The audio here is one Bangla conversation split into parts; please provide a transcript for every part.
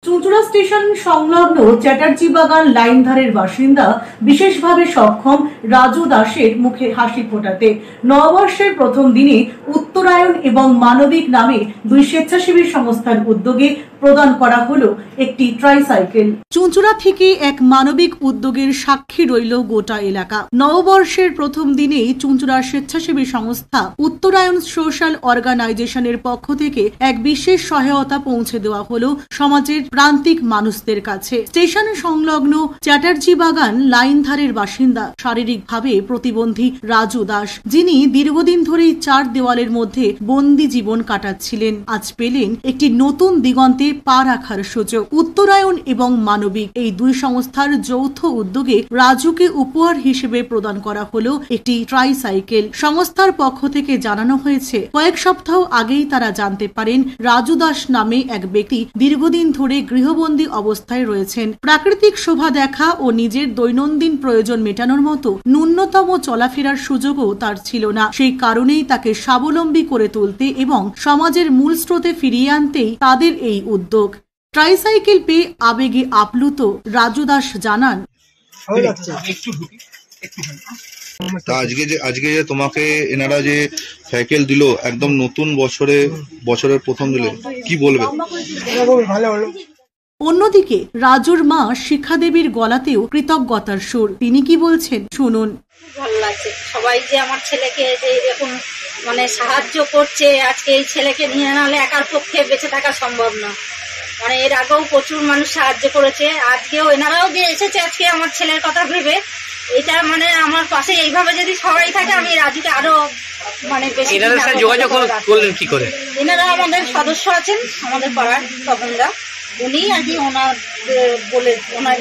চুঁচুড়া স্টেশন সংলগ্ন চ্যাটার্জি বাগান লাইনধারের বাসিন্দা বিশেষভাবে সক্ষম রাজু দাসের মুখে হাসি ফোটাতে নববর্ষের প্রথম দিনে উত্তরায়ণ এবং মানবিক নামে দুই স্বেচ্ছাসেবী সংস্থার উদ্যোগে প্রদান করা হলো একটি ট্রাইসাইকেল। চুঁচুড়া থেকে এক মানবিক উদ্যোগের সাক্ষী রইল গোটা এলাকা। নববর্ষের প্রথম দিনেই চুঁচুড়ার স্বেচ্ছাসেবী সংস্থা উত্তরায়ণ সোশ্যাল অর্গানাইজেশনের পক্ষ থেকে এক বিশেষ সহায়তা পৌঁছে দেওয়া হলো সমাজের প্রান্তিক মানুষদের কাছে। স্টেশন সংলগ্ন চ্যাটার্জি বাগান লাইনধারের বাসিন্দা শারীরিকভাবে প্রতিবন্ধী রাজু দাস, যিনি দীর্ঘদিন ধরেই চার দেওয়ালের মধ্যে বন্দি জীবন কাটাচ্ছিলেন, আজ পেলেন একটি নতুন দিগন্তে পা রাখার সুযোগ। উত্তরায়ণ এবং মানবিক এই দুই সংস্থার যৌথ উদ্যোগে রাজুকে উপহার হিসেবে প্রদান করা হলো একটি ট্রাইসাইকেল। সংস্থার পক্ষ থেকে জানানো হয়েছে, কয়েক সপ্তাহ আগেই তারা জানতে পারেন রাজু দাস নামে এক ব্যক্তি দীর্ঘদিন ধরে গৃহবন্দী অবস্থায় রয়েছেন। প্রাকৃতিক শোভা দেখা ও নিজের দৈনন্দিন প্রয়োজন মেটানোর মতো ন্যূনতম চলাফেরার সুযোগও তার ছিল না। সেই কারণেই তাকে স্বাবলম্বী করে তুলতে এবং সমাজের মূল স্রোতে ফিরিয়ে আনতেই তাদের এই উদ্যোগ। ট্রাইসাইকেল পেয়ে আবেগে আপ্লুত রাজু দাস জানান, আজকে যে তোমাকে এনারা যে সাইকেল দিল একদম নতুন বছরের প্রথম দিলে, কি বলবে? ভালো হলো। অন্যদিকে রাজুর মা শিখা দেবীর গলাতেও কৃতজ্ঞতার সুর। তিনি কি বলছেন শুনুন। ভালো লাগছে সবাই যে আমার ছেলেকে যে এরকম সাহায্য করছে। আজকে এই ছেলেকে নিয়ে নাহলে একার পক্ষে বেঁচে থাকা সম্ভব না। এর আগেও প্রচুর মানুষ সাহায্য করেছে, আজকেও এনারাও দিয়ে এসেছে আজকে আমার ছেলের কথা ভেবে। এটা আমার পাশে এইভাবে যদি সবাই থাকে, আমি রাজুকে আরো বেশি। যোগাযোগ করলেন কি করে? এনারা আমাদের সদস্য আছেন আমাদের পাড়ার তপনদা, উনি আর কি ওনার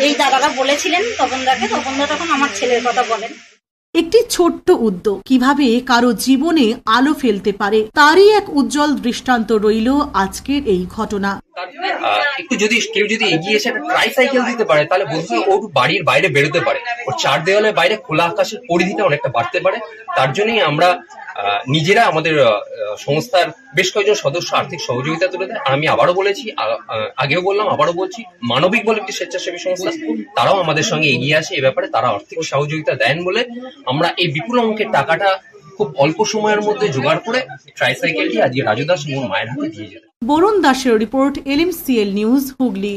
এই দাদারা বলেছিলেন তপনদাকে, তপনদা তখন আমার ছেলের কথা বলেন। একটি ছোট্ট উদ্যোগ কিভাবে কারো জীবনে আলো ফেলতে পারে, তারই এক উজ্জ্বল দৃষ্টান্ত রইল আজকের এই ঘটনা। একটু কেউ যদি এগিয়ে এসে একটা ট্রাইসাইকেল দিতে পারে, তাহলে বোধহয় ওর বাড়ির বাইরে বেরোতে পারে, ওর চার দেওয়ালের বাইরে খোলা আকাশের পরিধিটা অনেকটা বাড়তে পারে। তার জন্যই আমরা নিজেরা আমাদের সংস্থার বেশ কয়েকজন সদস্য আর্থিক সহযোগিতা তুলে দেয়। আমি আবারও বলেছি, আগেও বললাম, আবারও বলছি, মানবিক বলে একটি স্বেচ্ছাসেবী সংস্থা, তারাও আমাদের সঙ্গে এগিয়ে আসে। এ ব্যাপারে তারা আর্থিক সহযোগিতা দেন বলে আমরা এই বিপুল অঙ্কের টাকাটা খুব অল্প সময়ের মধ্যে জোগাড় করে ট্রাইসাইকেলটি আজকে রাজু দাস এবং মায়ের হাতে দিয়ে যেতে। বরুণ দাসের রিপোর্ট, LMCL নিউজ, হুগলি।